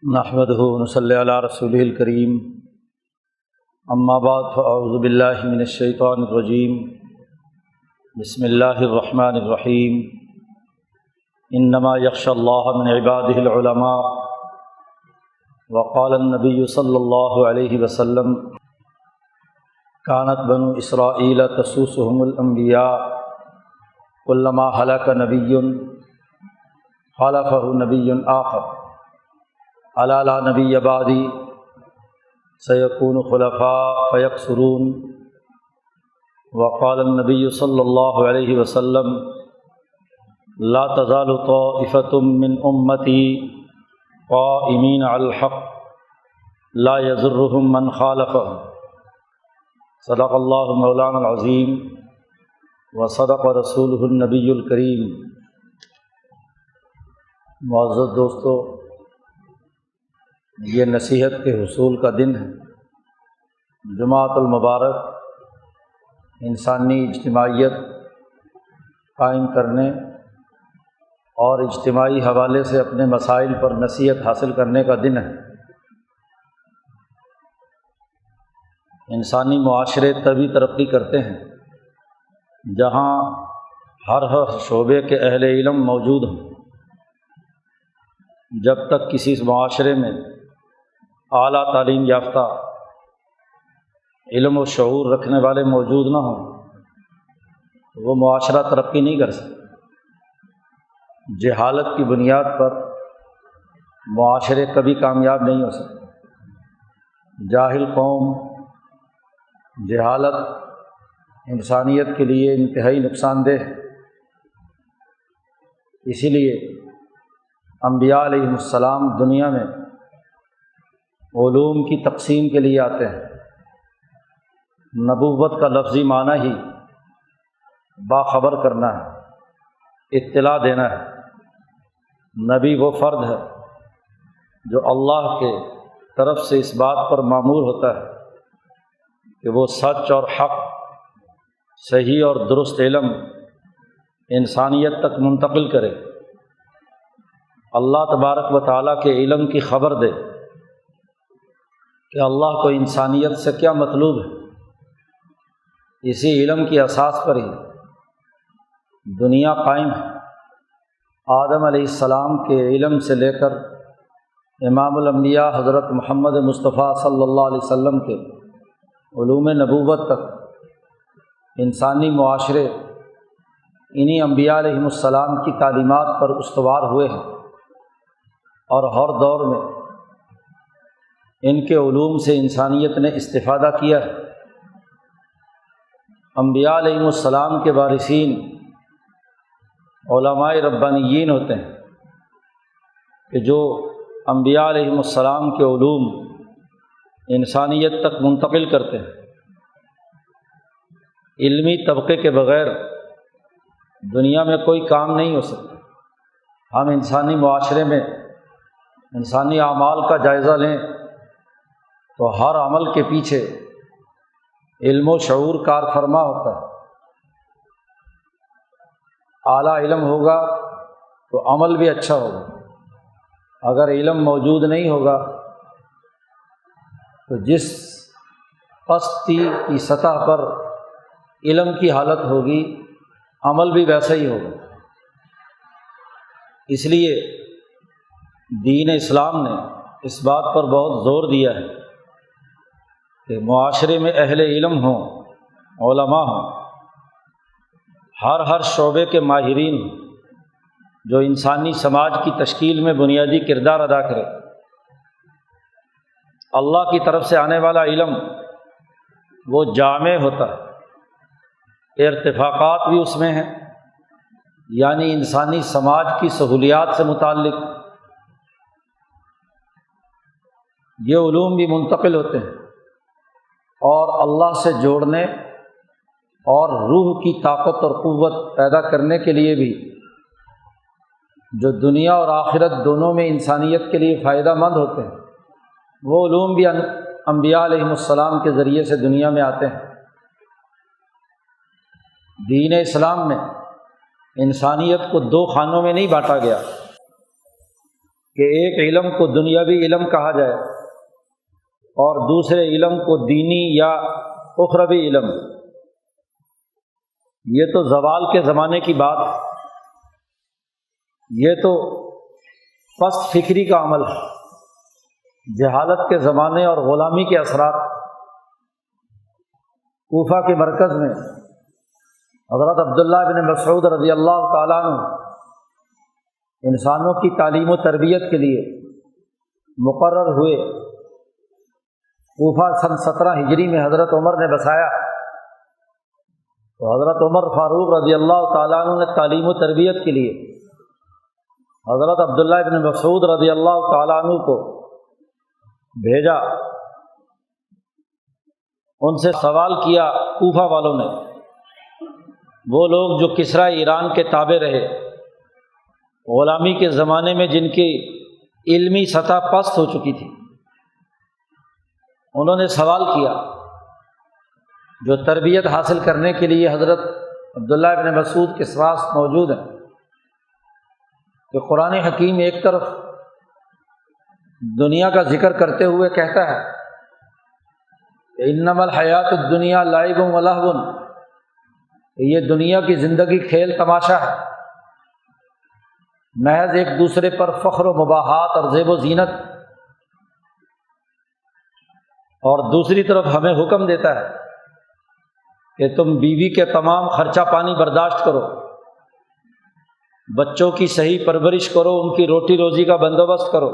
نحمدہ ونصلی علی رسولہ الکریم اما بعد فاعوذ باللہ من الشیطان الرجیم بسم اللہ الرحمن الرحیم انما یخشی اللہ من عبادہ العلماء وقال النبی صلی اللہ علیہ وسلم کانت بنو اسرائیل تسوسهم الانبیاء کلما ہلک نبی خلفہ نبی آخر الا لا نبی بعدی سیکون خلفاء فیکثرون وقال النبی صلی اللہ علیہ وسلم لا تزال طائفة من امتی قائمین علی الحق لا یضرهم من خالفهم صدق اللہ مولانا العظیم وصدق رسولہ النبی الکریم۔ معزز دوستو، یہ نصیحت کے حصول کا دن ہے۔ جمعہ المبارک انسانی اجتماعیت قائم کرنے اور اجتماعی حوالے سے اپنے مسائل پر نصیحت حاصل کرنے کا دن ہے۔ انسانی معاشرے تبھی ترقی کرتے ہیں جہاں ہر شعبے کے اہل علم موجود ہوں۔ جب تک کسی معاشرے میں اعلیٰ تعلیم یافتہ علم و شعور رکھنے والے موجود نہ ہوں تو وہ معاشرہ ترقی نہیں کر سکتا۔ جہالت کی بنیاد پر معاشرے کبھی کامیاب نہیں ہو سکتے۔ جاہل قوم، جہالت انسانیت کے لیے انتہائی نقصان دہ ہے۔ اسی لیے انبیاء علیہ السلام دنیا میں علوم کی تقسیم کے لیے آتے ہیں۔ نبوت کا لفظی معنی ہی باخبر کرنا ہے، اطلاع دینا ہے۔ نبی وہ فرد ہے جو اللہ کے طرف سے اس بات پر مامور ہوتا ہے کہ وہ سچ اور حق، صحیح اور درست علم انسانیت تک منتقل کرے، اللہ تبارک و تعالیٰ کے علم کی خبر دے کہ اللہ کو انسانیت سے کیا مطلوب ہے۔ اسی علم کی اساس پر ہی دنیا قائم ہے۔ آدم علیہ السلام کے علم سے لے کر امام الانبیاء حضرت محمد مصطفیٰ صلی اللہ علیہ وسلم کے علوم نبوت تک انسانی معاشرے انہی انبیاء علیہ السلام کی تعلیمات پر استوار ہوئے ہیں، اور ہر دور میں ان کے علوم سے انسانیت نے استفادہ کیا ہے۔ انبیاء علیہ السلام کے وارثین علماء ربانیین ہوتے ہیں کہ جو انبیاء علیہ السلام کے علوم انسانیت تک منتقل کرتے ہیں۔ علمی طبقے کے بغیر دنیا میں کوئی کام نہیں ہو سکتا۔ ہم انسانی معاشرے میں انسانی اعمال کا جائزہ لیں تو ہر عمل کے پیچھے علم و شعور کار فرما ہوتا ہے۔ اعلیٰ علم ہوگا تو عمل بھی اچھا ہوگا۔ اگر علم موجود نہیں ہوگا تو جس پستی کی سطح پر علم کی حالت ہوگی، عمل بھی ویسا ہی ہوگا۔ اس لیے دین اسلام نے اس بات پر بہت زور دیا ہے کہ معاشرے میں اہل علم ہوں، علماء ہوں، ہر شعبے کے ماہرین ہوں جو انسانی سماج کی تشکیل میں بنیادی کردار ادا کرے۔ اللہ کی طرف سے آنے والا علم وہ جامع ہوتا ہے، ارتفاقات بھی اس میں ہیں، یعنی انسانی سماج کی سہولیات سے متعلق یہ علوم بھی منتقل ہوتے ہیں، اور اللہ سے جوڑنے اور روح کی طاقت اور قوت پیدا کرنے کے لیے بھی، جو دنیا اور آخرت دونوں میں انسانیت کے لیے فائدہ مند ہوتے ہیں، وہ علوم بھی انبیاء علیہ السلام کے ذریعے سے دنیا میں آتے ہیں۔ دین اسلام میں انسانیت کو دو خانوں میں نہیں بانٹا گیا کہ ایک علم کو دنیاوی علم کہا جائے اور دوسرے علم کو دینی یا اخروی علم، یہ تو زوال کے زمانے کی بات ہے، یہ تو پست فکری کا عمل ہے، جہالت کے زمانے اور غلامی کے اثرات۔ کوفہ کے مرکز میں حضرت عبداللہ بن مسعود رضی اللہ تعالیٰ عنہ انسانوں کی تعلیم و تربیت کے لیے مقرر ہوئے۔ کوفہ سن 17 ہجری میں حضرت عمر نے بسایا، تو حضرت عمر فاروق رضی اللہ تعالیٰ عنہ نے تعلیم و تربیت کے لیے حضرت عبداللہ بن مسعود رضی اللہ تعالیٰ عنہ کو بھیجا۔ ان سے سوال کیا کوفہ والوں نے، وہ لوگ جو کسریٰ ایران کے تابع رہے، غلامی کے زمانے میں جن کی علمی سطح پست ہو چکی تھی، انہوں نے سوال کیا، جو تربیت حاصل کرنے کے لیے حضرت عبداللہ بن مسعود کے پاس موجود ہیں، کہ قرآن حکیم ایک طرف دنیا کا ذکر کرتے ہوئے کہتا ہے کہ انما الحیات الدنیا لعب و لہو، یہ دنیا کی زندگی کھیل تماشا ہے، محض ایک دوسرے پر فخر و مباحات اور زیب و زینت، اور دوسری طرف ہمیں حکم دیتا ہے کہ تم بیوی کے تمام خرچہ پانی برداشت کرو، بچوں کی صحیح پرورش کرو، ان کی روٹی روزی کا بندوبست کرو،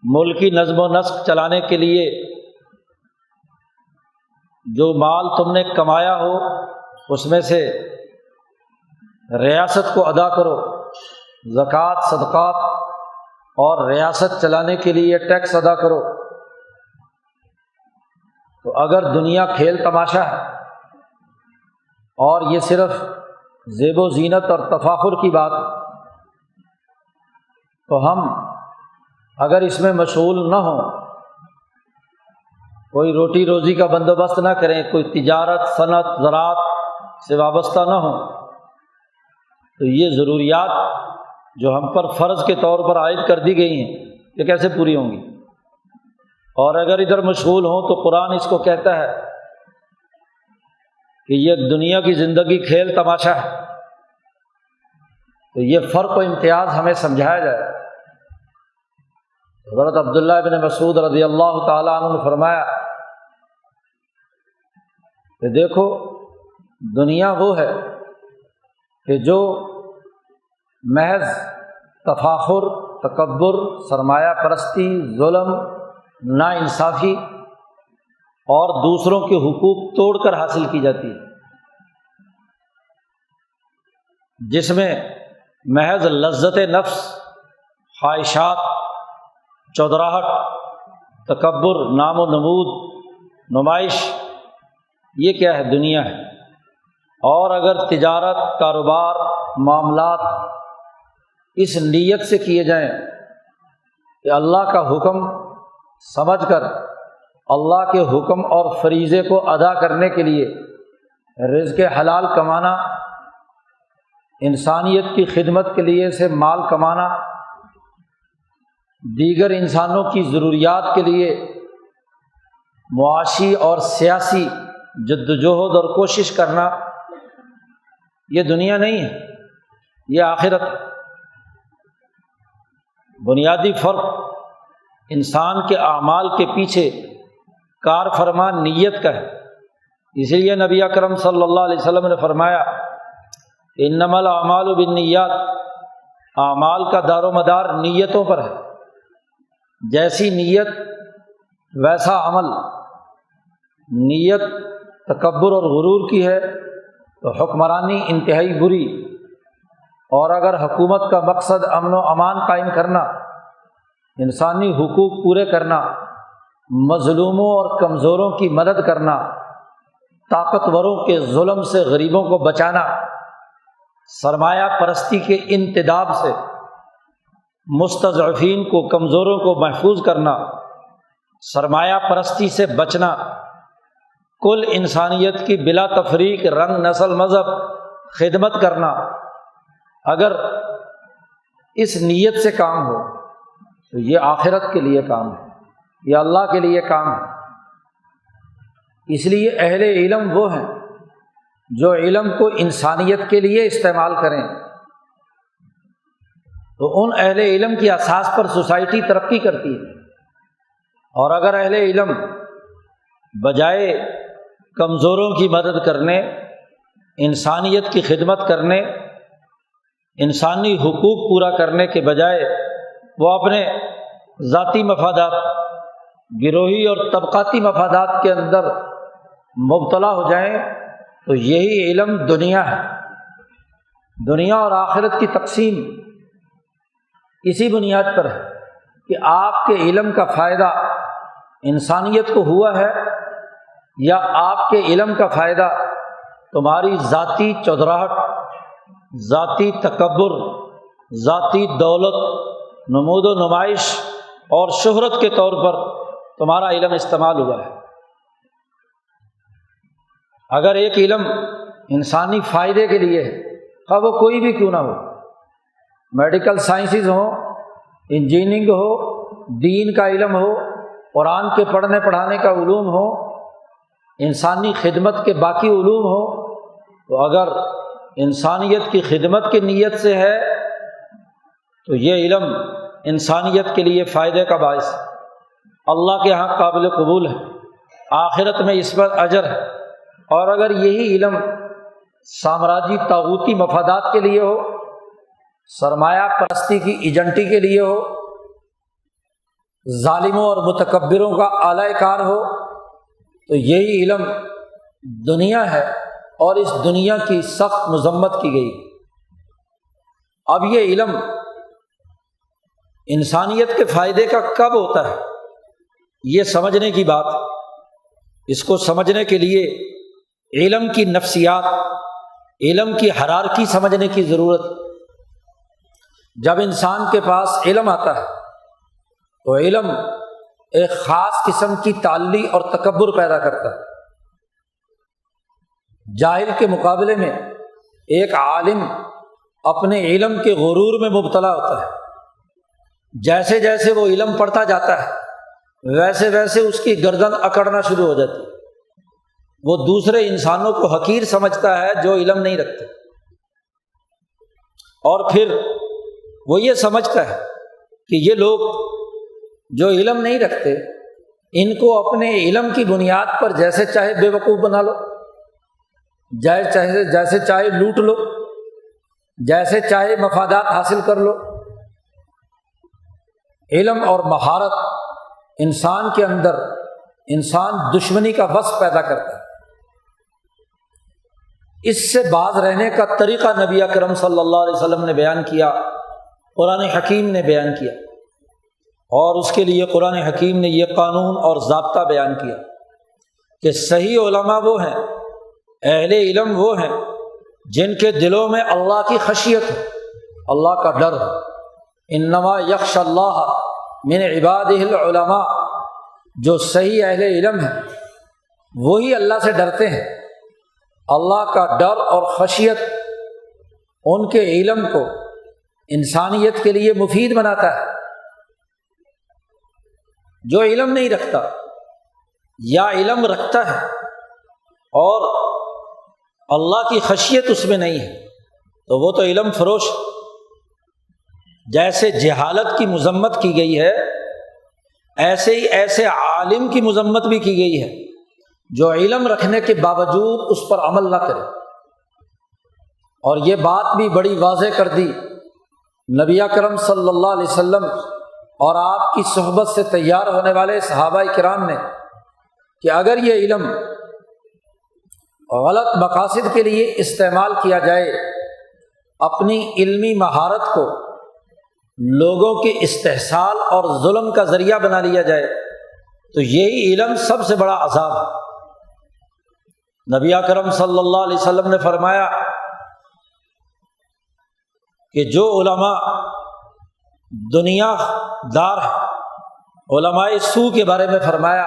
ملکی نظم و نسق چلانے کے لیے جو مال تم نے کمایا ہو اس میں سے ریاست کو ادا کرو، زکوٰۃ صدقات اور ریاست چلانے کے لیے ٹیکس ادا کرو۔ تو اگر دنیا کھیل تماشا ہے اور یہ صرف زیب و زینت اور تفاخر کی بات، تو ہم اگر اس میں مشغول نہ ہوں، کوئی روٹی روزی کا بندوبست نہ کریں، کوئی تجارت صنعت زراعت سے وابستہ نہ ہوں، تو یہ ضروریات جو ہم پر فرض کے طور پر عائد کر دی گئی ہیں یہ کیسے پوری ہوں گی؟ اور اگر ادھر مشغول ہوں تو قرآن اس کو کہتا ہے کہ یہ دنیا کی زندگی کھیل تماشا ہے۔ تو یہ فرق و امتیاز ہمیں سمجھایا جائے۔ حضرت عبداللہ بن مسعود رضی اللہ تعالیٰ عنہ نے فرمایا کہ دیکھو، دنیا وہ ہے کہ جو محض تفاخر، تکبر، سرمایہ پرستی، ظلم، ناانصافی اور دوسروں کے حقوق توڑ کر حاصل کی جاتی ہے، جس میں محض لذت نفس، خواہشات، چودراہٹ، تکبر، نام و نمود، نمائش، یہ کیا ہے؟ دنیا ہے۔ اور اگر تجارت، کاروبار، معاملات اس نیت سے کیے جائیں کہ اللہ کا حکم سمجھ کر اللہ کے حکم اور فریضے کو ادا کرنے کے لیے رزق حلال کمانا، انسانیت کی خدمت کے لیے سے مال کمانا، دیگر انسانوں کی ضروریات کے لیے معاشی اور سیاسی جدوجہد اور کوشش کرنا، یہ دنیا نہیں ہے، یہ آخرت ہے۔ بنیادی فرق انسان کے اعمال کے پیچھے کار فرما نیت کا ہے۔ اسی لیے نبی اکرم صلی اللہ علیہ وسلم نے فرمایا انما الاعمال بالنیات، اعمال کا دار و مدار نیتوں پر ہے، جیسی نیت ویسا عمل۔ نیت تکبر اور غرور کی ہے تو حکمرانی انتہائی بری، اور اگر حکومت کا مقصد امن و امان قائم کرنا، انسانی حقوق پورے کرنا، مظلوموں اور کمزوروں کی مدد کرنا، طاقتوروں کے ظلم سے غریبوں کو بچانا، سرمایہ پرستی کے انتداب سے مستضعفین کو، کمزوروں کو محفوظ کرنا، سرمایہ پرستی سے بچنا، کل انسانیت کی بلا تفریق رنگ، نسل، مذہب خدمت کرنا۔ اگر اس نیت سے کام ہو تو یہ آخرت کے لیے کام ہے، یہ اللہ کے لیے کام ہے۔ اس لیے اہل علم وہ ہیں جو علم کو انسانیت کے لیے استعمال کریں، تو ان اہل علم کی اساس پر سوسائٹی ترقی کرتی ہے۔ اور اگر اہل علم بجائے کمزوروں کی مدد کرنے، انسانیت کی خدمت کرنے، انسانی حقوق پورا کرنے کے بجائے وہ اپنے ذاتی مفادات، گروہی اور طبقاتی مفادات کے اندر مبتلا ہو جائیں، تو یہی علم دنیا ہے۔ دنیا اور آخرت کی تقسیم اسی بنیاد پر ہے کہ آپ کے علم کا فائدہ انسانیت کو ہوا ہے یا آپ کے علم کا فائدہ تمہاری ذاتی چودراہٹ، ذاتی تکبر، ذاتی دولت، نمود و نمائش اور شہرت کے طور پر تمہارا علم استعمال ہوا ہے۔ اگر ایک علم انسانی فائدے کے لیے ہے، خواہ وہ کوئی بھی کیوں نہ ہو، میڈیکل سائنسز ہوں، انجینئرنگ ہو، دین کا علم ہو، قرآن کے پڑھنے پڑھانے کا علوم ہو، انسانی خدمت کے باقی علوم ہو، تو اگر انسانیت کی خدمت کی نیت سے ہے تو یہ علم انسانیت کے لیے فائدے کا باعث ہے، اللہ کے ہاں قابل قبول ہے، آخرت میں اس پر اجر ہے۔ اور اگر یہی علم سامراجی طاغوتی مفادات کے لیے ہو، سرمایہ پرستی کی ایجنٹی کے لیے ہو، ظالموں اور متکبروں کا اعلی کار ہو، تو یہی علم دنیا ہے اور اس دنیا کی سخت مذمت کی گئی۔ اب یہ علم انسانیت کے فائدے کا کب ہوتا ہے، یہ سمجھنے کی بات، اس کو سمجھنے کے لیے علم کی نفسیات، علم کی ہیرارکی سمجھنے کی ضرورت۔ جب انسان کے پاس علم آتا ہے تو علم ایک خاص قسم کی تعلی اور تکبر پیدا کرتا ہے۔ جاہل کے مقابلے میں ایک عالم اپنے علم کے غرور میں مبتلا ہوتا ہے، جیسے جیسے وہ علم پڑھتا جاتا ہے ویسے ویسے اس کی گردن اکڑنا شروع ہو جاتی ہے، وہ دوسرے انسانوں کو حقیر سمجھتا ہے جو علم نہیں رکھتے، اور پھر وہ یہ سمجھتا ہے کہ یہ لوگ جو علم نہیں رکھتے ان کو اپنے علم کی بنیاد پر جیسے چاہے بے وقوف بنا لو، جیسے چاہے لوٹ لو، جیسے چاہے مفادات حاصل کر لو۔ علم اور مہارت انسان کے اندر انسان دشمنی کا وصف پیدا کرتا ہے۔ اس سے باز رہنے کا طریقہ نبی اکرم صلی اللہ علیہ وسلم نے بیان کیا، قرآن حکیم نے بیان کیا، اور اس کے لیے قرآن حکیم نے یہ قانون اور ضابطہ بیان کیا کہ صحیح علماء وہ ہیں، اہل علم وہ ہیں جن کے دلوں میں اللہ کی خشیت ہو، اللہ کا ڈر ہو۔ انما یخشی اللہ من عبادہ العلماء، جو صحیح اہل علم ہیں وہی اللہ سے ڈرتے ہیں۔ اللہ کا ڈر اور خشیت ان کے علم کو انسانیت کے لیے مفید بناتا ہے۔ جو علم نہیں رکھتا یا علم رکھتا ہے اور اللہ کی خشیت اس میں نہیں ہے تو وہ تو علم فروش۔ جیسے جہالت کی مذمت کی گئی ہے ایسے ہی ایسے عالم کی مذمت بھی کی گئی ہے جو علم رکھنے کے باوجود اس پر عمل نہ کرے۔ اور یہ بات بھی بڑی واضح کر دی نبی اکرم صلی اللہ علیہ وسلم اور آپ کی صحبت سے تیار ہونے والے صحابہ کرام نے کہ اگر یہ علم غلط مقاصد کے لیے استعمال کیا جائے، اپنی علمی مہارت کو لوگوں کے استحصال اور ظلم کا ذریعہ بنا لیا جائے تو یہی علم سب سے بڑا عذاب ہے۔ نبی اکرم صلی اللہ علیہ وسلم نے فرمایا کہ جو علماء دنیا دار علماء سو کے بارے میں فرمایا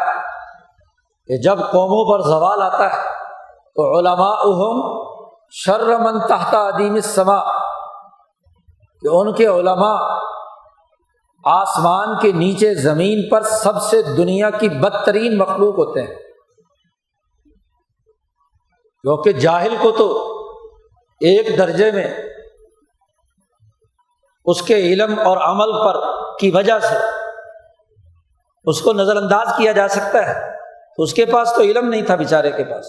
کہ جب قوموں پر زوال آتا ہے تو علماؤہم شر من تحت ادیم السماء، کہ کہ ان کے علماء آسمان کے نیچے زمین پر سب سے دنیا کی بدترین مخلوق ہوتے ہیں، کیونکہ جاہل کو تو ایک درجے میں اس کے علم اور عمل پر کی وجہ سے اس کو نظر انداز کیا جا سکتا ہے، تو اس کے پاس تو علم نہیں تھا بیچارے کے پاس،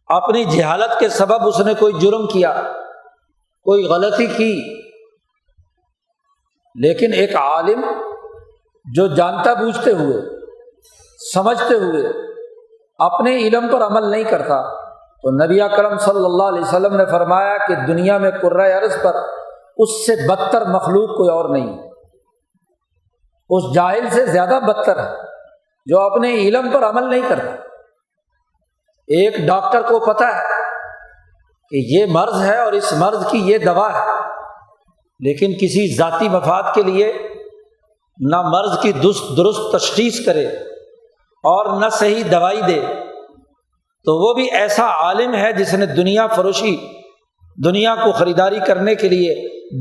اپنی جہالت کے سبب اس نے کوئی جرم کیا، کوئی غلطی کی۔ لیکن ایک عالم جو جانتا بوجھتے ہوئے سمجھتے ہوئے اپنے علم پر عمل نہیں کرتا، تو نبی اکرم صلی اللہ علیہ وسلم نے فرمایا کہ دنیا میں کرۂ ارض پر اس سے بدتر مخلوق کوئی اور نہیں، اس جاہل سے زیادہ بدتر ہے جو اپنے علم پر عمل نہیں کرتا۔ ایک ڈاکٹر کو پتہ ہے کہ یہ مرض ہے اور اس مرض کی یہ دوا ہے، لیکن کسی ذاتی مفاد کے لیے نہ مرض کی درست تشخیص کرے اور نہ صحیح دوائی دے، تو وہ بھی ایسا عالم ہے جس نے دنیا فروشی، دنیا کو خریداری کرنے کے لیے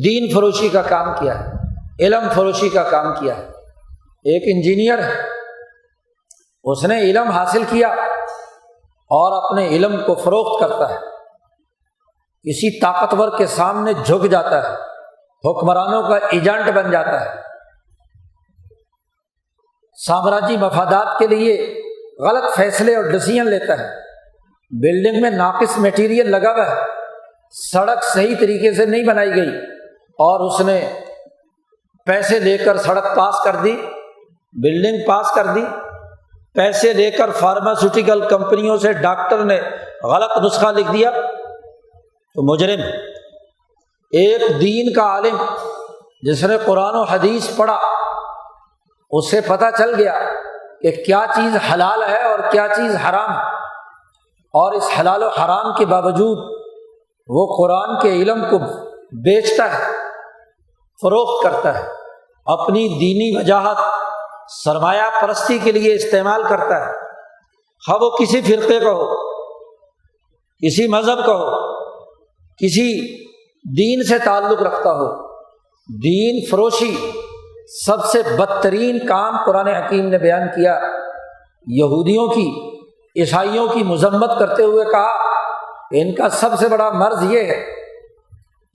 دین فروشی کا کام کیا ہے، علم فروشی کا کام کیا ہے۔ ایک انجینئر ہے، اس نے علم حاصل کیا اور اپنے علم کو فروخت کرتا ہے، کسی طاقتور کے سامنے جھک جاتا ہے، حکمرانوں کا ایجنٹ بن جاتا ہے، سامراجی مفادات کے لیے غلط فیصلے اور ڈیسیژن لیتا ہے۔ بلڈنگ میں ناقص میٹیریل لگا ہوا ہے، سڑک صحیح طریقے سے نہیں بنائی گئی اور اس نے پیسے لے کر سڑک پاس کر دی، بلڈنگ پاس کر دی، پیسے لے کر فارماسیوٹیکل کمپنیوں سے ڈاکٹر نے غلط نسخہ لکھ دیا، تو مجرم۔ ایک دین کا عالم جس نے قرآن و حدیث پڑھا، اسے پتہ چل گیا کہ کیا چیز حلال ہے اور کیا چیز حرام ہے، اور اس حلال و حرام کے باوجود وہ قرآن کے علم کو بیچتا ہے، فروخت کرتا ہے، اپنی دینی وجاہت سرمایہ پرستی کے لیے استعمال کرتا ہے، خواہ وہ کسی فرقے کا ہو، کسی مذہب کا ہو، کسی دین سے تعلق رکھتا ہو۔ دین فروشی سب سے بدترین کام قرآن حکیم نے بیان کیا۔ یہودیوں کی، عیسائیوں کی مذمت کرتے ہوئے کہا کہ ان کا سب سے بڑا مرض یہ ہے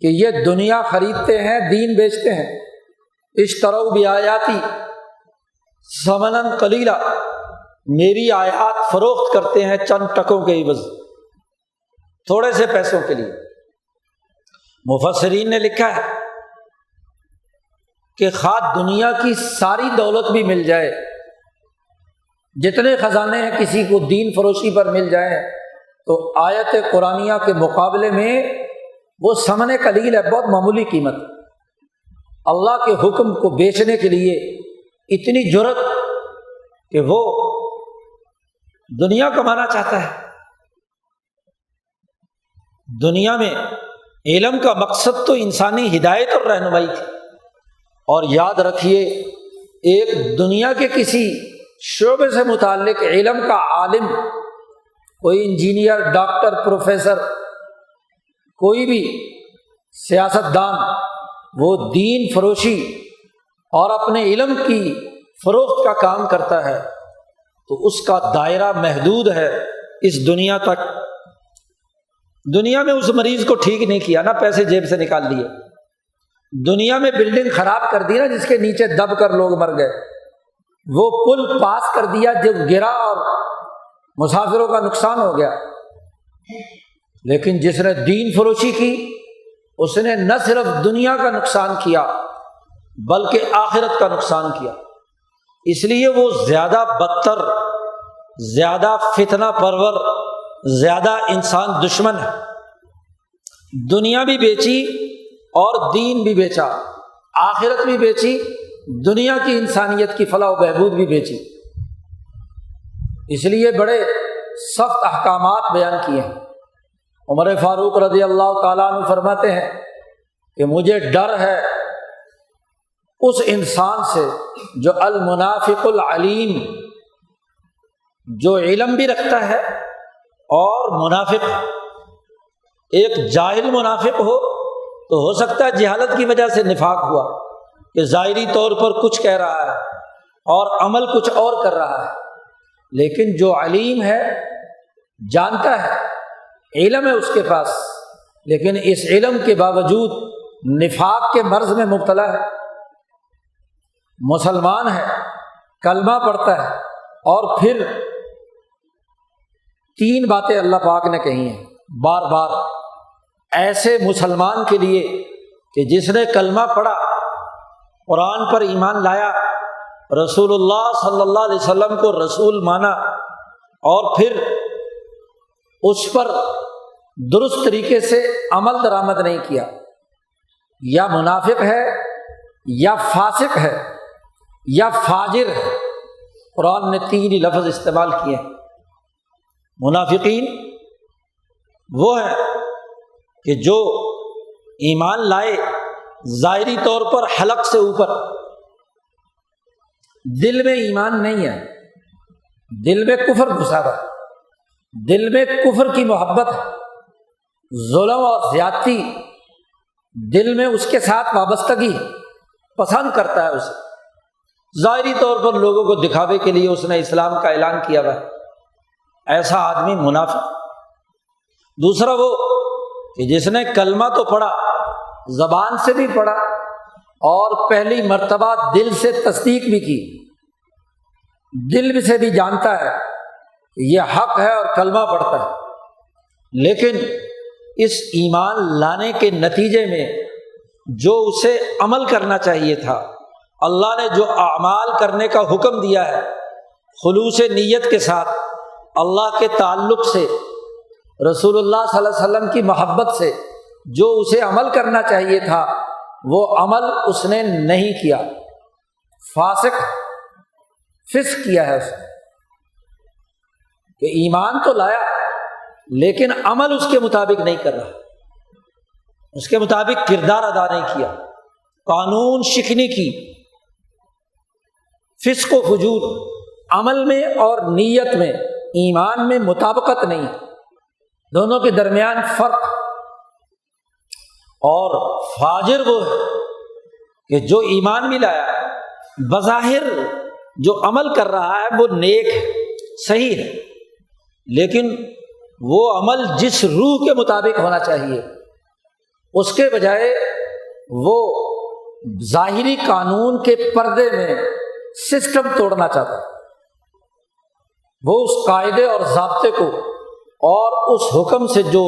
کہ یہ دنیا خریدتے ہیں، دین بیچتے ہیں۔ اشتروا بآیاتی ثمنا قلیلا، میری آیات فروخت کرتے ہیں چند ٹکوں کے عوض، تھوڑے سے پیسوں کے لیے۔ مفسرین نے لکھا ہے کہ خواہ دنیا کی ساری دولت بھی مل جائے، جتنے خزانے ہیں کسی کو دین فروشی پر مل جائیں، تو آیت قرانیہ کے مقابلے میں وہ ثمن قلیل ہے، بہت معمولی قیمت۔ اللہ کے حکم کو بیچنے کے لیے اتنی جرت کہ وہ دنیا کمانا چاہتا ہے۔ دنیا میں علم کا مقصد تو انسانی ہدایت اور رہنمائی تھی، اور یاد رکھیے ایک دنیا کے کسی شعبے سے متعلق علم کا عالم، کوئی انجینئر، ڈاکٹر، پروفیسر، کوئی بھی سیاستدان، وہ دین فروشی اور اپنے علم کی فروخت کا کام کرتا ہے تو اس کا دائرہ محدود ہے اس دنیا تک۔ دنیا میں اس مریض کو ٹھیک نہیں کیا، نہ پیسے جیب سے نکال لیے، دنیا میں بلڈنگ خراب کر دی نا جس کے نیچے دب کر لوگ مر گئے، وہ پل پاس کر دیا جو گرا اور مسافروں کا نقصان ہو گیا۔ لیکن جس نے دین فروشی کی اس نے نہ صرف دنیا کا نقصان کیا بلکہ آخرت کا نقصان کیا، اس لیے وہ زیادہ بدتر، زیادہ فتنہ پرور، زیادہ انسان دشمن ہے۔ دنیا بھی بیچی اور دین بھی بیچا، آخرت بھی بیچی، دنیا کی انسانیت کی فلاح و بہبود بھی بیچی۔ اس لیے بڑے سخت احکامات بیان کیے ہیں۔ عمر فاروق رضی اللہ تعالیٰ عنہ فرماتے ہیں کہ مجھے ڈر ہے اس انسان سے جو المنافق العلیم، جو علم بھی رکھتا ہے اور منافق، ایک جاہل منافق ہو تو ہو سکتا ہے جہالت کی وجہ سے نفاق ہوا کہ ظاہری طور پر کچھ کہہ رہا ہے اور عمل کچھ اور کر رہا ہے، لیکن جو علیم ہے جانتا ہے، علم ہے اس کے پاس، لیکن اس علم کے باوجود نفاق کے مرض میں مبتلا ہے، مسلمان ہے، کلمہ پڑھتا ہے، اور پھر 3 باتیں اللہ پاک نے کہی ہیں بار بار ایسے مسلمان کے لیے کہ جس نے کلمہ پڑھا، قرآن پر ایمان لایا، رسول اللہ صلی اللہ علیہ وسلم کو رسول مانا، اور پھر اس پر درست طریقے سے عمل درآمد نہیں کیا، یا منافق ہے، یا فاسق ہے، یا فاجر ہے۔ قرآن نے 3 ہی لفظ استعمال کیے ہیں۔ منافقین وہ ہیں کہ جو ایمان لائے ظاہری طور پر حلق سے اوپر، دل میں ایمان نہیں ہے، دل میں کفر گھسا ہوا ہے، دل میں کفر کی محبت ہے، ظلم اور زیادتی دل میں اس کے ساتھ وابستگی پسند کرتا ہے اسے، ظاہری طور پر لوگوں کو دکھاوے کے لیے اس نے اسلام کا اعلان کیا ہوا ہے، ایسا آدمی منافق۔ دوسرا وہ کہ جس نے کلمہ تو پڑھا، زبان سے بھی پڑھا اور پہلی مرتبہ دل سے تصدیق بھی کی، دل سے بھی جانتا ہے کہ یہ حق ہے اور کلمہ پڑھتا ہے، لیکن اس ایمان لانے کے نتیجے میں جو اسے عمل کرنا چاہیے تھا، اللہ نے جو اعمال کرنے کا حکم دیا ہے خلوص نیت کے ساتھ، اللہ کے تعلق سے، رسول اللہ صلی اللہ علیہ وسلم کی محبت سے جو اسے عمل کرنا چاہیے تھا وہ عمل اس نے نہیں کیا، فاسق فسق کیا ہے اس نے، کہ ایمان تو لایا لیکن عمل اس کے مطابق نہیں کر رہا، اس کے مطابق کردار ادا نہیں کیا، قانون شکنی کی، فسق و فجور، عمل میں اور نیت میں، ایمان میں مطابقت نہیں، دونوں کے درمیان فرق۔ اور فاجر وہ ہے کہ جو ایمان بھی لایا، بظاہر جو عمل کر رہا ہے وہ نیک ہے، صحیح ہے، لیکن وہ عمل جس روح کے مطابق ہونا چاہیے اس کے بجائے وہ ظاہری قانون کے پردے میں سسٹم توڑنا چاہتا ہے، وہ اس قاعدے اور ضابطے کو اور اس حکم سے جو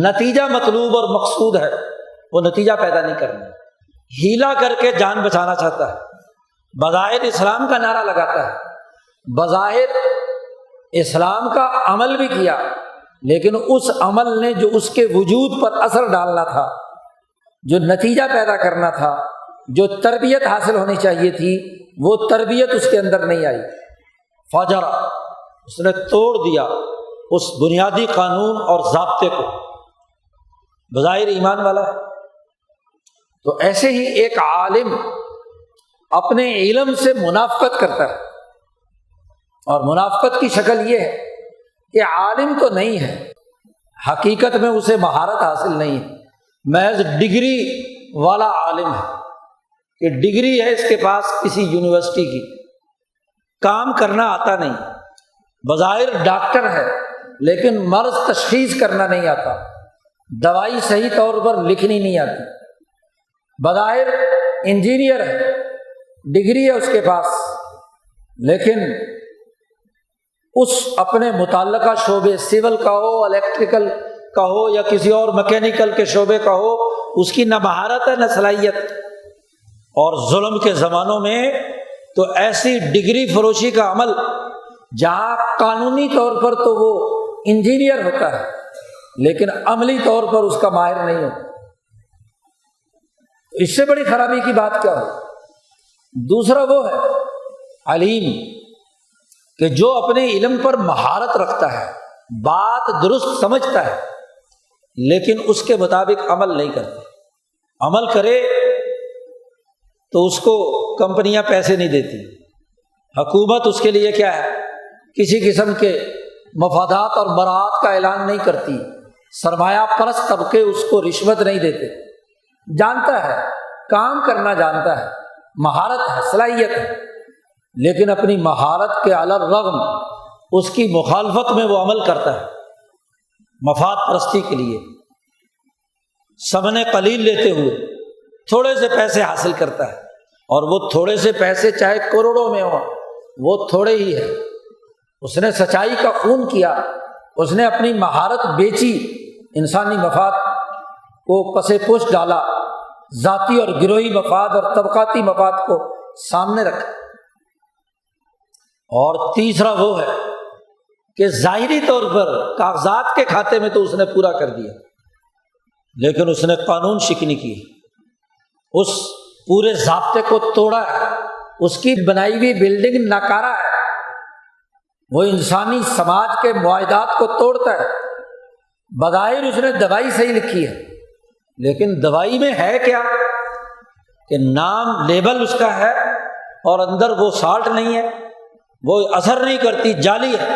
نتیجہ مطلوب اور مقصود ہے وہ نتیجہ پیدا نہیں کرنا، ہیلا کر کے جان بچانا چاہتا ہے، بظاہر اسلام کا نعرہ لگاتا ہے، بظاہر اسلام کا عمل بھی کیا، لیکن اس عمل نے جو اس کے وجود پر اثر ڈالنا تھا، جو نتیجہ پیدا کرنا تھا، جو تربیت حاصل ہونی چاہیے تھی، وہ تربیت اس کے اندر نہیں آئی، فجر، اس نے توڑ دیا اس بنیادی قانون اور ضابطے کو، بظاہر ایمان والا ہے۔ تو ایسے ہی ایک عالم اپنے علم سے منافقت کرتا ہے، اور منافقت کی شکل یہ ہے کہ عالم تو نہیں ہے، حقیقت میں اسے مہارت حاصل نہیں ہے، محض ڈگری والا عالم ہے کہ ڈگری ہے اس کے پاس کسی یونیورسٹی کی، کام کرنا آتا نہیں، بظاہر ڈاکٹر ہے لیکن مرض تشخیص کرنا نہیں آتا، دوائی صحیح طور پر لکھنی نہیں آتی، بظاہر انجینئر ہے، ڈگری ہے اس کے پاس، لیکن اس اپنے متعلقہ شعبے، سول کا ہو، الیکٹریکل کا ہو یا کسی اور میکینیکل کے شعبے کا ہو، اس کی نہ مہارت ہے نہ صلاحیت۔ اور ظلم کے زمانوں میں تو ایسی ڈگری فروشی کا عمل جہاں قانونی طور پر تو وہ انجینئر ہوتا ہے لیکن عملی طور پر اس کا ماہر نہیں ہوتا، اس سے بڑی خرابی کی بات کیا ہو۔ دوسرا وہ ہے علیم کہ جو اپنے علم پر مہارت رکھتا ہے، بات درست سمجھتا ہے لیکن اس کے مطابق عمل نہیں کرتا، عمل کرے تو اس کو کمپنیاں پیسے نہیں دیتی، حکومت اس کے لیے کیا ہے، کسی قسم کے مفادات اور براعات کا اعلان نہیں کرتی، سرمایہ پرست طبقے اس کو رشوت نہیں دیتے، جانتا ہے، کام کرنا جانتا ہے، مہارت ہے، صلاحیت ہے، لیکن اپنی مہارت کے علی الرغم اس کی مخالفت میں وہ عمل کرتا ہے مفاد پرستی کے لیے، ثمن قلیل لیتے ہوئے تھوڑے سے پیسے حاصل کرتا ہے، اور وہ تھوڑے سے پیسے چاہے کروڑوں میں ہوں وہ تھوڑے ہی ہے۔ اس نے سچائی کا خون کیا، اس نے اپنی مہارت بیچی، انسانی مفاد کو پس پشت ڈالا، ذاتی اور گروہی مفاد اور طبقاتی مفاد کو سامنے رکھا۔ اور تیسرا وہ ہے کہ ظاہری طور پر کاغذات کے کھاتے میں تو اس نے پورا کر دیا، لیکن اس نے قانون شکنی کی، اس پورے ضابطے کو توڑا ہے، اس کی بنائی ہوئی بلڈنگ ناکارہ ہے، وہ انسانی سماج کے معاہدات کو توڑتا ہے۔ بظاہر اس نے دوائی صحیح لکھی ہے، لیکن دوائی میں ہے کیا کہ نام لیبل اس کا ہے اور اندر وہ سالٹ نہیں ہے، وہ اثر نہیں کرتی، جعلی ہے۔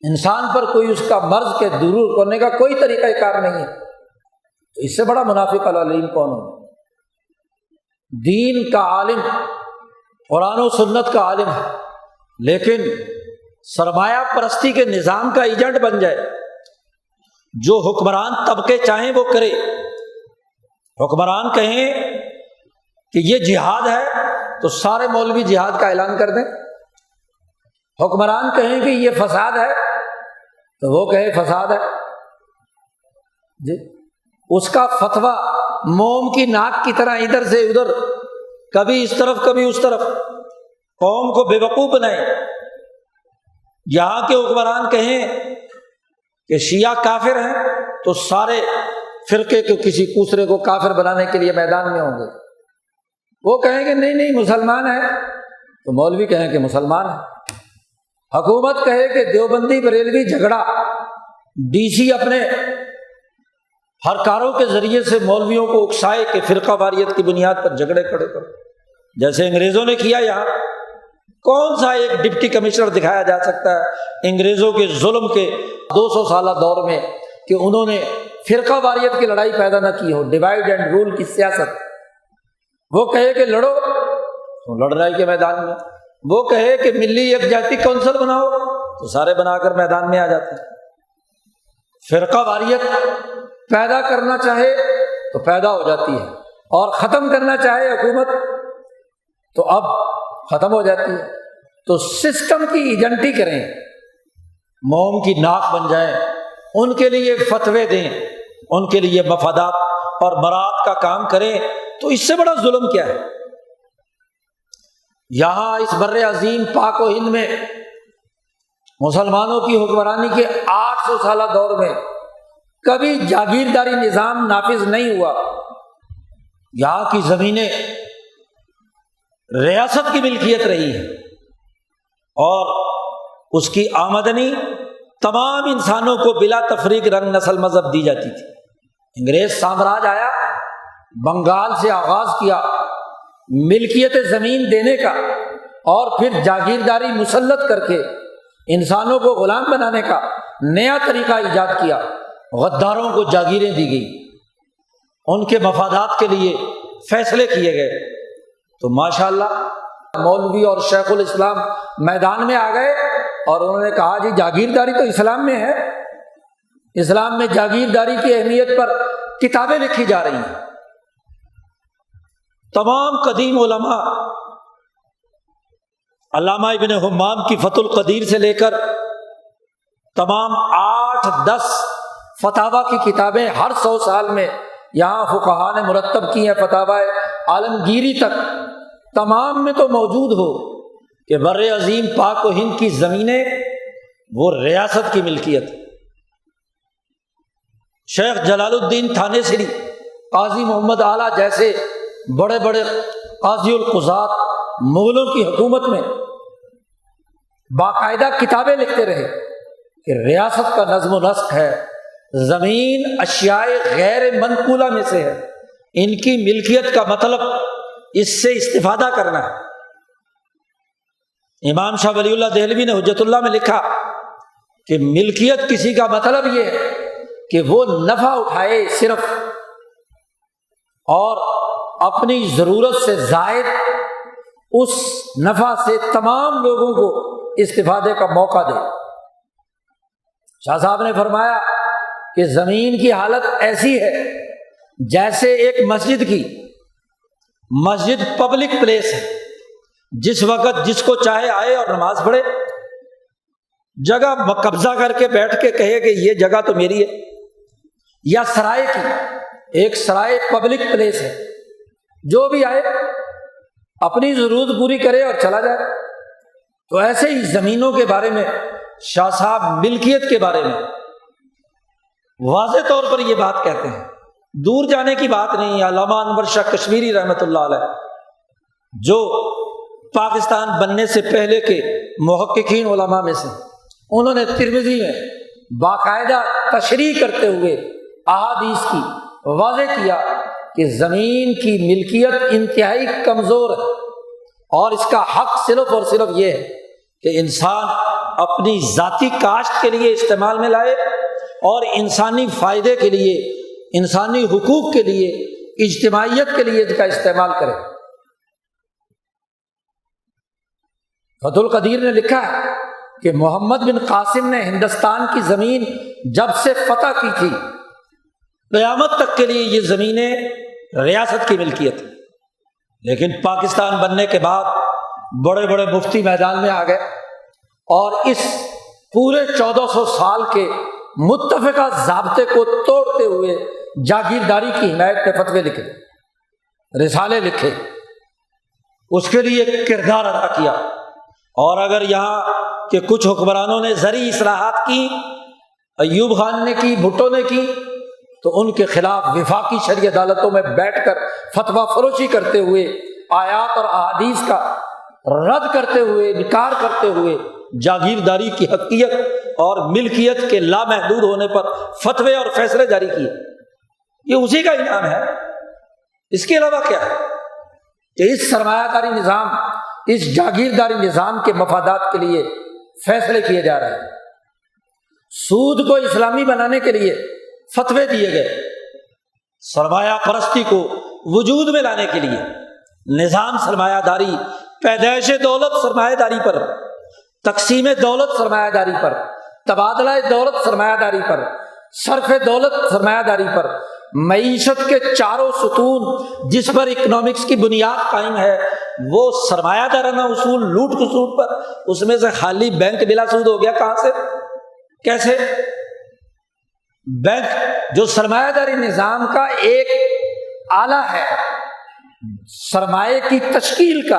انسان پر کوئی اس کا مرض کے دور کرنے کا کوئی طریقہ کار نہیں ہے، تو اس سے بڑا منافق العلیم کون ہو؟ دین کا عالم، قرآن و سنت کا عالم ہے، لیکن سرمایہ پرستی کے نظام کا ایجنٹ بن جائے، جو حکمران طبقے چاہیں وہ کرے۔ حکمران کہیں کہ یہ جہاد ہے تو سارے مولوی جہاد کا اعلان کر دیں، حکمران کہیں کہ یہ فساد ہے تو وہ کہے فساد ہے جی، اس کا فتویٰ موم کی ناک کی طرح ادھر سے ادھر، کبھی اس طرف کبھی اس طرف، قوم کو بے وقوف بنائے۔ یہاں کے حکمران کہیں کہ شیعہ کافر ہیں تو سارے فرقے کو کسی دوسرے کو کافر بنانے کے لیے میدان میں ہوں گے، وہ کہیں کہ نہیں نہیں مسلمان ہے تو مولوی کہیں کہ مسلمان ہے، حکومت کہے کہ دیوبندی بریلوی جھگڑا، ڈی سی اپنے ہرکاروں کے ذریعے سے مولویوں کو اکسائے کہ فرقہ واریت کی بنیاد پر جھگڑے کھڑے کرو، جیسے انگریزوں نے کیا۔ یہاں کون سا ایک ڈپٹی کمشنر دکھایا جا سکتا ہے انگریزوں کے ظلم کے 200 سالہ دور میں کہ انہوں نے فرقہ واریت کی لڑائی پیدا نہ کی ہو، ڈیوائڈ اینڈ رول کی سیاست؟ وہ کہے کہ لڑو تو لڑائی کے میدان میں، وہ کہے کہ ملی یکجہتی کونسل بناؤ تو سارے بنا کر میدان میں آ جاتے ہیں۔ فرقہ واریت پیدا کرنا چاہے تو پیدا ہو جاتی ہے، اور ختم کرنا چاہے حکومت تو اب ختم ہو جاتی ہے۔ تو سسٹم کی ایجنٹی کریں، موم کی ناک بن جائیں، ان کے لیے فتوے دیں، ان کے لیے مفادات اور برات کا کام کریں، تو اس سے بڑا ظلم کیا ہے؟ یہاں اس بر عظیم پاک و ہند میں مسلمانوں کی حکمرانی کے 800 سالہ دور میں کبھی جاگیرداری نظام نافذ نہیں ہوا۔ یہاں کی زمینیں ریاست کی ملکیت رہی ہے، اور اس کی آمدنی تمام انسانوں کو بلا تفریق رنگ نسل مذہب دی جاتی تھی۔ انگریز سامراج آیا، بنگال سے آغاز کیا ملکیت زمین دینے کا، اور پھر جاگیرداری مسلط کر کے انسانوں کو غلام بنانے کا نیا طریقہ ایجاد کیا۔ غداروں کو جاگیریں دی گئی، ان کے مفادات کے لیے فیصلے کیے گئے، تو ماشاءاللہ مولوی اور شیخ الاسلام میدان میں آ گئے، اور انہوں نے کہا جی جاگیرداری تو اسلام میں ہے، اسلام میں جاگیرداری کی اہمیت پر کتابیں لکھی جا رہی ہیں۔ تمام قدیم علماء، علامہ ابن حمام کی فتح القدیر سے لے کر تمام 8-10 فتاوی کی کتابیں ہر 100 سال میں یہاں فقہاء نے مرتب کی ہیں، فتاوی عالمگیری تک، تمام میں تو موجود ہو کہ بر عظیم پاک و ہند کی زمینیں وہ ریاست کی ملکیت۔ شیخ جلال الدین تھانیسری، قاضی محمد اعلیٰ جیسے بڑے بڑے قاضی القضات مغلوں کی حکومت میں باقاعدہ کتابیں لکھتے رہے کہ ریاست کا نظم و نسق ہے، زمین اشیاء غیر منقولہ میں سے ہے، ان کی ملکیت کا مطلب اس سے استفادہ کرنا ہے۔ امام شاہ ولی اللہ دہلوی نے حجت اللہ میں لکھا کہ ملکیت کسی کا مطلب یہ ہے کہ وہ نفع اٹھائے صرف، اور اپنی ضرورت سے زائد اس نفع سے تمام لوگوں کو استفادے کا موقع دے۔ شاہ صاحب نے فرمایا کہ زمین کی حالت ایسی ہے جیسے ایک مسجد پبلک پلیس ہے، جس وقت جس کو چاہے آئے اور نماز پڑھے، جگہ قبضہ کر کے بیٹھ کے کہے کہ یہ جگہ تو میری ہے، یا سرائے کی ایک سرائے پبلک پلیس ہے، جو بھی آئے اپنی ضرورت پوری کرے اور چلا جائے۔ تو ایسے ہی زمینوں کے بارے میں شاہ صاحب ملکیت کے بارے میں واضح طور پر یہ بات کہتے ہیں، دور جانے کی بات نہیں۔ علامہ انور شاہ کشمیری رحمۃ اللہ علیہ، جو پاکستان بننے سے پہلے کے محققین علماء میں سے، انہوں نے ترمذی میں باقاعدہ تشریح کرتے ہوئے احادیث کی واضح کیا کہ زمین کی ملکیت انتہائی کمزور ہے، اور اس کا حق صرف اور صرف یہ ہے کہ انسان اپنی ذاتی کاشت کے لیے استعمال میں لائے اور انسانی فائدے کے لیے، انسانی حقوق کے لیے، اجتماعیت کے لیے اس کا استعمال کرے۔ فتح القدیر نے لکھا ہے کہ محمد بن قاسم نے ہندوستان کی زمین جب سے فتح کی تھی، قیامت تک کے لیے یہ زمینیں ریاست کی ملکیت ہے، لیکن پاکستان بننے کے بعد بڑے بڑے مفتی میدان میں آ گئے اور اس پورے 1400 سال کے متفقہ ضابطے کو توڑتے ہوئے جاگیرداری کی حمایت میں فتوے لکھے، رسالے لکھے، اس کے لیے کردار ادا کیا۔ اور اگر یہاں کہ کچھ حکمرانوں نے زرعی اصلاحات کی، ایوب خان نے کی، بھٹو نے کی، تو ان کے خلاف وفاقی شرعی عدالتوں میں بیٹھ کر فتویٰ فروشی کرتے ہوئے، آیات اور احادیث کا رد کرتے ہوئے، انکار کرتے ہوئے جاگیرداری کی حقیقت اور ملکیت کے لامحدود ہونے پر فتوے اور فیصلے جاری کیے۔ یہ اسی کا انعام ہے، اس کے علاوہ کیا ہے کہ اس سرمایہ داری نظام، اس جاگیرداری نظام کے مفادات کے لیے فیصلے کیے جا رہے ہیں۔ سود کو اسلامی بنانے کے لیے فتوے دیے گئے، سرمایہ پرستی کو وجود میں لانے کے لیے نظام سرمایہ داری، پیدائش دولت سرمایہ داری پر، تقسیم دولت سرمایہ داری پر، تبادلہ دولت سرمایہ داری پر، صرف دولت سرمایہ داری پر، معیشت کے چاروں ستون جس پر اکنامکس کی بنیاد قائم ہے وہ سرمایہ دارانہ اصول، لوٹ کھسوٹ پر، اس میں سے خالی بینک بلا سود ہو گیا۔ کہاں سے، کیسے؟ بینک جو سرمایہ داری نظام کا ایک آلہ ہے سرمایہ کی تشکیل کا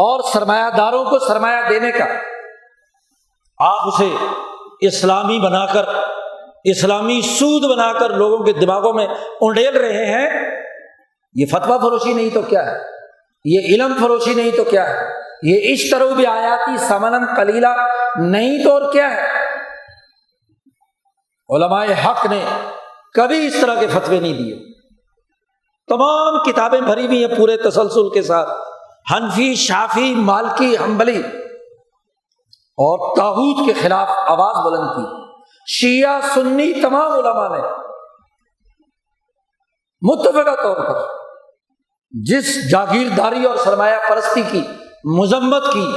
اور سرمایہ داروں کو سرمایہ دینے کا، آپ اسے اسلامی بنا کر، اسلامی سود بنا کر لوگوں کے دماغوں میں انڈیل رہے ہیں۔ یہ فتویٰ فروشی نہیں تو کیا ہے، یہ علم فروشی نہیں تو کیا ہے، یہ اشتروا بآیاتی ثمنا قلیلا نہیں تو اور کیا ہے۔ علماء حق نے کبھی اس طرح کے فتوے نہیں دیے، تمام کتابیں بھری ہوئی ہیں پورے تسلسل کے ساتھ، حنفی، شافعی، مالکی، حنبلی، اور طاغوت کے خلاف آواز بلند کی۔ شیعہ، سنی، تمام علماء نے متفقہ طور پر جس جاگیرداری اور سرمایہ پرستی کی مذمت کی،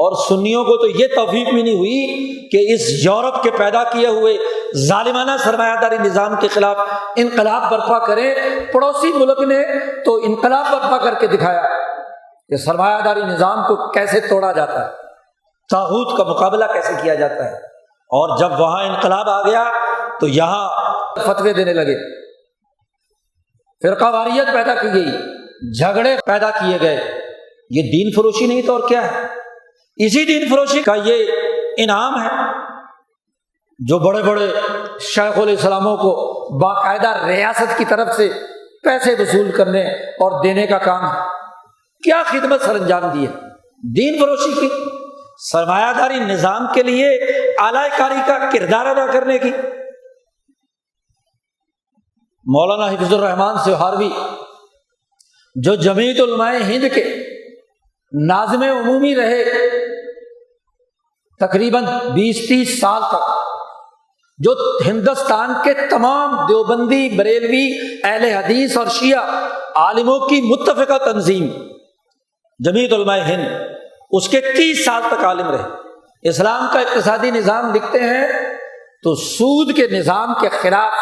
اور سنیوں کو تو یہ توفیق بھی نہیں ہوئی کہ اس یورپ کے پیدا کیے ہوئے ظالمانہ سرمایہ داری نظام کے خلاف انقلاب برپا کریں۔ پڑوسی ملک نے تو انقلاب برپا کر کے دکھایا کہ سرمایہ داری نظام کو کیسے توڑا جاتا ہے، طاغوت کا مقابلہ کیسے کیا جاتا ہے، اور جب وہاں انقلاب آ گیا تو یہاں فتوے دینے لگے، فرقہ واریت پیدا کی گئی، جھگڑے پیدا کیے گئے۔ یہ دین فروشی نہیں تو اور کیا ہے۔ اسی دین فروشی کا یہ انعام ہے جو بڑے بڑے شیخ الاسلاموں کو باقاعدہ ریاست کی طرف سے پیسے وصول کرنے اور دینے کا کام ہے۔ کیا خدمت سر انجام دی ہے دین فروشی کی، سرمایہ داری نظام کے لیے اعلی کاری کا کردار ادا کرنے کی۔ مولانا حفظ الرحمان سہاروی جو جمعیت علماء ہند کے ناظم عمومی رہے تقریباً 20-30 سال تک، جو ہندوستان کے تمام دیوبندی، بریلوی، اہل حدیث اور شیعہ عالموں کی متفقہ تنظیم جمعیت علماء ہند، اس کے 30 سال تک عالم رہے۔ اسلام کا اقتصادی نظام لکھتے ہیں تو سود کے نظام کے خلاف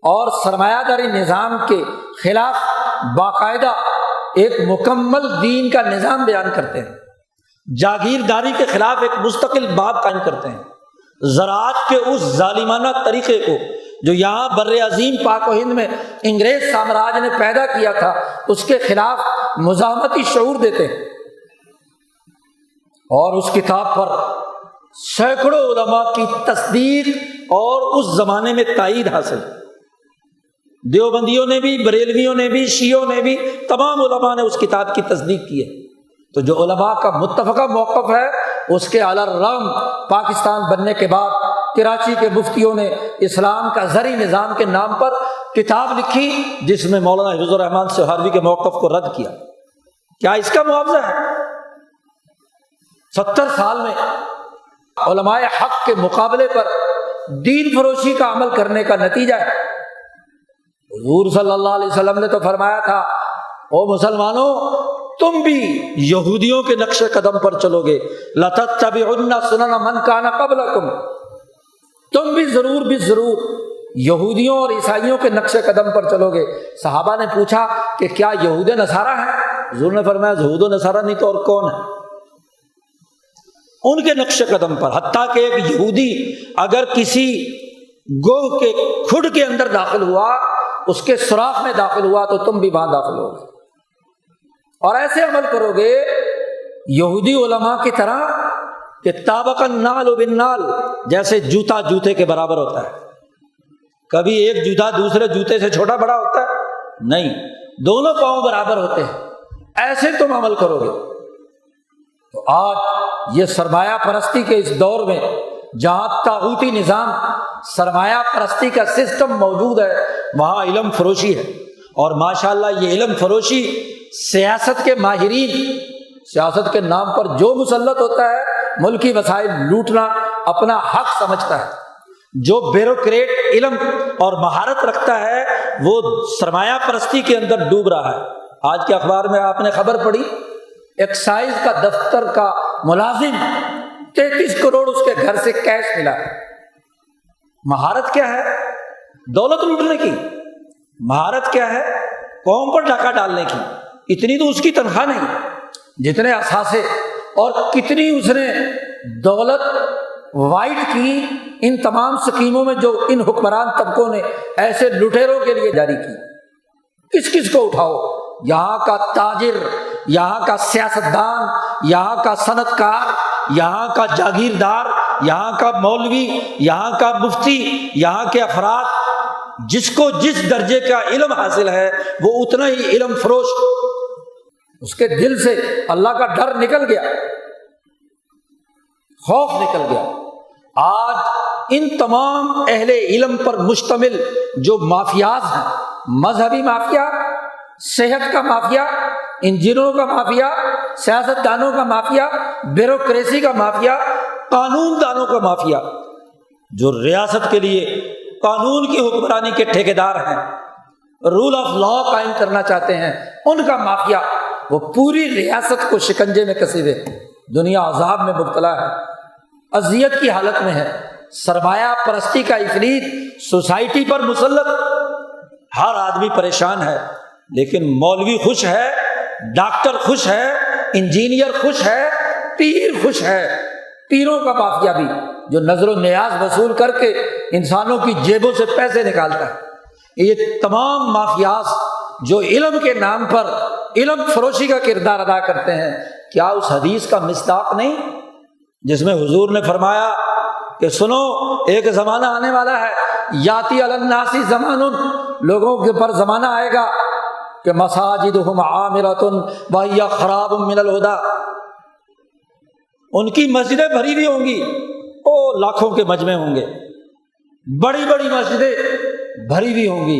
اور سرمایہ داری نظام کے خلاف باقاعدہ ایک مکمل دین کا نظام بیان کرتے ہیں، جاگیرداری کے خلاف ایک مستقل باب قائم کرتے ہیں، زراعت کے اس ظالمانہ طریقے کو جو یہاں بر عظیم پاک و ہند میں انگریز سامراج نے پیدا کیا تھا اس کے خلاف مزاحمتی شعور دیتے ہیں، اور اس کتاب پر سینکڑوں علماء کی تصدیق اور اس زمانے میں تائید حاصل، دیوبندیوں نے بھی، بریلویوں نے بھی، شیعوں نے بھی، تمام علماء نے اس کتاب کی تصدیق کی ہے۔ تو جو علماء کا متفقہ موقف ہے اس کے علی الرغم پاکستان بننے کے بعد کراچی کے مفتیوں نے اسلام کا زرعی نظام کے نام پر کتاب لکھی جس میں مولانا حفظ الرحمان سہاروی کے موقف کو رد کیا۔ کیا اس کا معاوضہ ہے؟ 70 سال میں علماء حق کے مقابلے پر دین فروشی کا عمل کرنے کا نتیجہ ہے۔ حضور صلی اللہ علیہ وسلم نے تو فرمایا تھا، او مسلمانوں تم بھی یہودیوں کے نقش قدم پر چلو گے، لَتَتَّبِعُنَّ سُنَنَ مَنْ كَانَ قَبْلَكُمْ، تم بھی ضرور یہودیوں اور عیسائیوں کے نقش قدم پر چلو گے۔ صحابہ نے پوچھا کہ کیا یہود نصارہ ہیں؟ حضور نے فرمایا یہود و نصارہ نہیں تو اور کون ہے؟ ان کے نقش قدم پر، حتیٰ کہ ایک یہودی اگر کسی گوہ کے کھڈ کے اندر داخل ہوا، اس کے سوراخ میں داخل ہوا تو تم بھی وہاں داخل ہوگے، اور ایسے عمل کرو گے یہودی علماء کی طرح کہ طابق النعل بالنعل، جیسے جوتا جوتے کے برابر ہوتا ہے۔ کبھی ایک جوتا دوسرے جوتے سے چھوٹا بڑا ہوتا ہے؟ نہیں، دونوں پاؤں برابر ہوتے ہیں، ایسے تم عمل کرو گے۔ تو آج یہ سرمایہ پرستی کے اس دور میں جہاں طاغوتی نظام، سرمایہ پرستی کا سسٹم موجود ہے، وہاں علم فروشی ہے، اور ماشاءاللہ یہ علم فروشی سیاست کے ماہرین، سیاست کے نام پر جو مسلط ہوتا ہے ملکی وسائل لوٹنا اپنا حق سمجھتا ہے، جو بیوروکریٹ علم اور مہارت رکھتا ہے وہ سرمایہ پرستی کے اندر ڈوب رہا ہے۔ آج کے اخبار میں آپ نے خبر پڑھی، ایکسائز کا دفتر کا ملازم 33 کروڑ اس کے گھر سے کیش ملا۔ مہارت کیا ہے؟ دولت لوٹنے کی۔ مہارت کیا ہے؟ قوم پر ڈاکہ ڈالنے کی۔ اتنی تو اس کی تنخواہ نہیں جتنے اثاثے اور کتنی اس نے دولت وائٹ کی ان تمام سکیموں میں جو ان حکمران طبقوں نے ایسے لٹیروں کے لیے جاری کی۔ کس کس کو اٹھاؤ، یہاں کا تاجر، یہاں کا سیاستدان، یہاں کا صنعت کار، یہاں کا جاگیردار، یہاں کا مولوی، یہاں کا مفتی، یہاں کے افراد، جس کو جس درجے کا علم حاصل ہے وہ اتنا ہی علم فروش، اس کے دل سے اللہ کا ڈر نکل گیا، خوف نکل گیا۔ آج ان تمام اہل علم پر مشتمل جو مافیاز ہیں، مذہبی مافیا، صحت کا مافیا، انجینئروں کا مافیا، سیاست دانوں کا مافیا، بیوروکریسی کا مافیا، قانون دانوں کا مافیا، جو ریاست کے لیے قانون کی حکمرانی کے ٹھیکیدار ہیں، رول آف لا قائم کرنا چاہتے ہیں، ان کا مافیا، وہ پوری ریاست کو شکنجے میں کسی ہوئے، دنیا عذاب میں مبتلا ہے، اذیت کی حالت میں ہے۔ سرمایہ پرستی کا افریت سوسائٹی پر مسلط، ہر آدمی پریشان ہے، لیکن مولوی خوش ہے، ڈاکٹر خوش ہے، انجینئر خوش ہے، پیر خوش ہے۔ پیروں کا مافیا بھی جو نظر و نیاز وصول کر کے انسانوں کی جیبوں سے پیسے نکالتا ہے۔ یہ تمام مافیاز جو علم کے نام پر علم فروشی کا کردار ادا کرتے ہیں، کیا اس حدیث کا مصداق نہیں جس میں حضور نے فرمایا کہ سنو ایک زمانہ آنے والا ہے، یاتی علی الناس زمان، لوگوں کے پر زمانہ آئے گا کہ مساجدہم عامرۃ وہی خراب من الہدی، ان کی مسجدیں بھری ہوئی ہوں گی، لاکھوں کے مجمع ہوں گے، بڑی بڑی مسجدیں بھری ہوئی ہوں گی،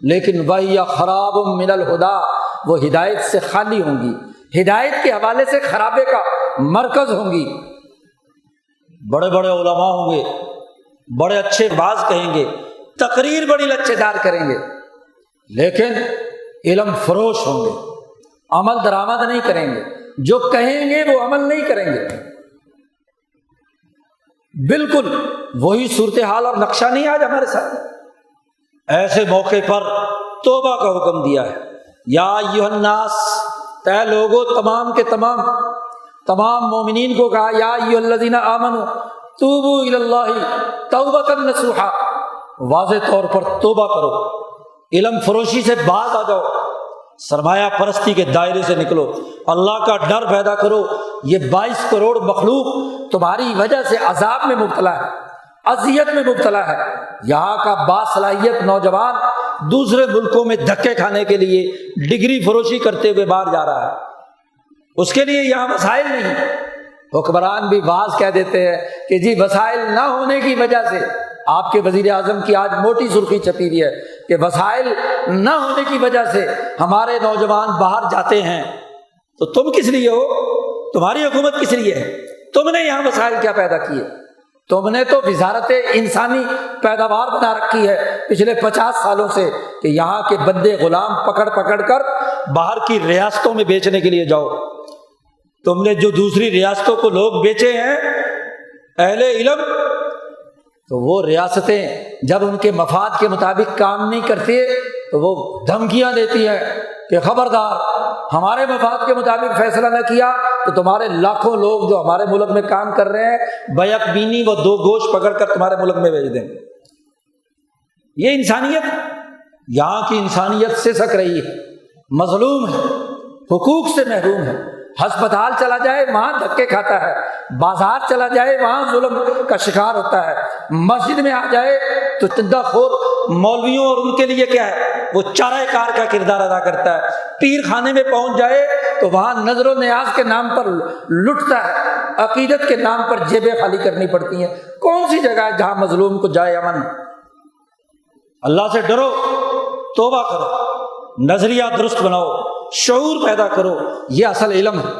لیکن وہی خراب من الہدی، وہ ہدایت سے خالی ہوں گی، ہدایت کے حوالے سے خرابے کا مرکز ہوں گی۔ بڑے بڑے علماء ہوں گے، بڑے اچھے باز کہیں گے، تقریر بڑی لچے دار کریں گے، لیکن علم فروش ہوں گے، عمل درآمد نہیں کریں گے، جو کہیں گے وہ عمل نہیں کریں گے۔ بالکل وہی صورتحال اور نقشہ نہیں آج ہمارے ساتھ۔ ایسے موقع پر توبہ کا حکم دیا ہے، یا ایھا الناس، اے لوگو، تمام کے تمام مومنین کو کہا، یا ایھا الذین آمنوا توبوا الی اللہ توبۃ نصوحا، واضح طور پر توبہ کرو، علم فروشی سے باز آ جاؤ، سرمایہ پرستی کے دائرے سے نکلو، اللہ کا ڈر پیدا کرو۔ یہ 22 کروڑ مخلوق تمہاری وجہ سے عذاب میں مبتلا ہے، اذیت میں مبتلا ہے۔ یہاں کا باصلاحیت نوجوان دوسرے ملکوں میں دھکے کھانے کے لیے ڈگری فروشی کرتے ہوئے باہر جا رہا ہے، اس کے لیے یہاں وسائل نہیں۔ حکمران بھی بعض کہہ دیتے ہیں کہ جی وسائل نہ ہونے کی وجہ سے، آپ کے وزیر اعظم کی آج موٹی سرخی چھپی ہوئی ہے کہ وسائل نہ ہونے کی وجہ سے ہمارے نوجوان باہر جاتے ہیں۔ تو تم کس لیے ہو؟ تمہاری حکومت کس لیے ہے؟ تم نے یہاں وسائل کیا پیدا کیے؟ تم نے تو وزارت انسانی پیداوار بنا رکھی ہے پچھلے 50 سالوں سے کہ یہاں کے بندے غلام پکڑ کر باہر کی ریاستوں میں بیچنے کے لیے جاؤ۔ تم نے جو دوسری ریاستوں کو لوگ بیچے ہیں اہل علم، تو وہ ریاستیں جب ان کے مفاد کے مطابق کام نہیں کرتی تو وہ دھمکیاں دیتی ہیں کہ خبردار، ہمارے مفاد کے مطابق فیصلہ نہ کیا تو تمہارے لاکھوں لوگ جو ہمارے ملک میں کام کر رہے ہیں بیک بینی و 2 گوشت پکڑ کر تمہارے ملک میں بھیج دیں گے۔ یہ انسانیت، یہاں کی انسانیت سسک رہی ہے، مظلوم ہے، حقوق سے محروم ہے۔ ہسپتال چلا جائے وہاں دھکے کھاتا ہے، بازار چلا جائے وہاں ظلم کا شکار ہوتا ہے، مسجد میں آ جائے تو چندہ خور مولویوں اور ان کے لیے کیا ہے، وہ چارہ کار کا کردار ادا کرتا ہے۔ پیر خانے میں پہنچ جائے تو وہاں نظر و نیاز کے نام پر لٹتا ہے، عقیدت کے نام پر جیبیں خالی کرنی پڑتی ہیں۔ کون سی جگہ ہے جہاں مظلوم کو جائے امن؟ اللہ سے ڈرو، توبہ کرو، نظریہ درست بناؤ، شعور پیدا کرو، یہ اصل علم ہے۔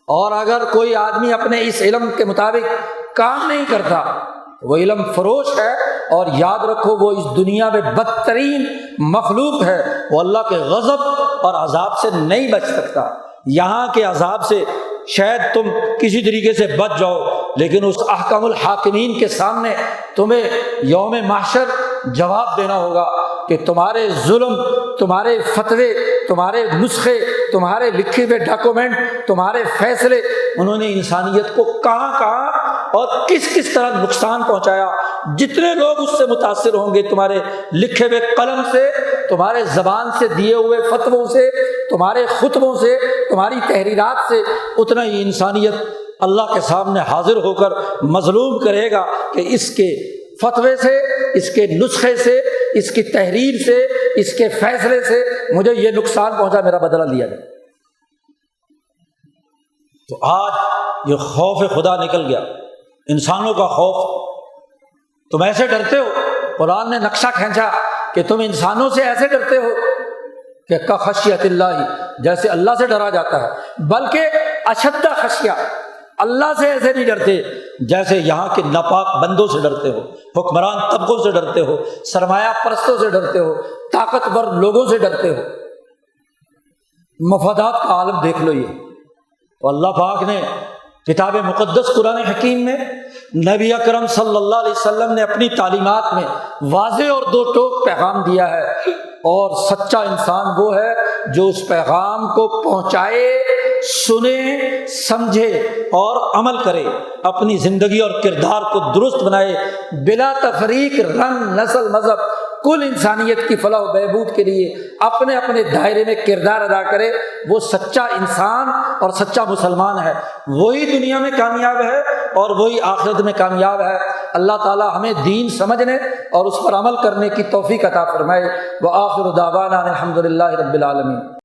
اور اگر کوئی آدمی اپنے اس علم کے مطابق کام نہیں کرتا وہ علم فروش ہے، اور یاد رکھو وہ اس دنیا میں بدترین مخلوق ہے، وہ اللہ کے غضب اور عذاب سے نہیں بچ سکتا۔ یہاں کے عذاب سے شاید تم کسی طریقے سے بچ جاؤ، لیکن اس احکم الحاکمین کے سامنے تمہیں یوم محشر جواب دینا ہوگا کہ تمہارے ظلم، تمہارے فتوے، تمہارے نسخے، تمہارے لکھے ہوئے ڈاکومنٹ، تمہارے فیصلے، انہوں نے انسانیت کو کہاں اور کس طرح نقصان پہنچایا۔ جتنے لوگ اس سے متاثر ہوں گے تمہارے لکھے ہوئے قلم سے، تمہارے زبان سے دیے ہوئے فتووں سے، تمہارے خطبوں سے، تمہاری تحریرات سے، اتنا ہی انسانیت اللہ کے سامنے حاضر ہو کر مظلوم کرے گا کہ اس کے فتوے سے، اس کے نسخے سے، اس کی تحریر سے، اس کے فیصلے سے مجھے یہ نقصان پہنچا، میرا بدلہ لیا جائے۔ تو آج یہ خوف خدا نکل گیا، انسانوں کا خوف۔ تم ایسے ڈرتے ہو، قرآن نے نقشہ کھینچا کہ تم انسانوں سے ایسے ڈرتے ہو کہ کخشیت اللہ، جیسے اللہ سے ڈرا جاتا ہے، بلکہ اشد خشیہ، اللہ سے ایسے نہیں ڈرتے جیسے یہاں کے ناپاک بندوں سے ڈرتے ہو، حکمران طبقوں سے ڈرتے ہو، سرمایہ پرستوں سے ڈرتے ہو، طاقتور لوگوں سے ڈرتے ہو۔ مفادات کا عالم دیکھ لو۔ یہ تو اللہ پاک نے کتاب مقدس قرآن حکیم میں نبی اکرم صلی اللہ علیہ وسلم نے اپنی تعلیمات میں واضح اور 2 ٹوک پیغام دیا ہے، اور سچا انسان وہ ہے جو اس پیغام کو پہنچائے، سنے، سمجھے اور عمل کرے، اپنی زندگی اور کردار کو درست بنائے، بلا تفریق، رنگ، نسل، مذہب، کل انسانیت کی فلاح و بہبود کے لیے اپنے اپنے دائرے میں کردار ادا کرے۔ وہ سچا انسان اور سچا مسلمان ہے، وہی دنیا میں کامیاب ہے اور وہی آخرت میں کامیاب ہے۔ اللہ تعالی ہمیں دین سمجھنے اور اس پر عمل کرنے کی توفیق عطا فرمائے۔ وآخر دعوانا الحمد للہ رب العالمین۔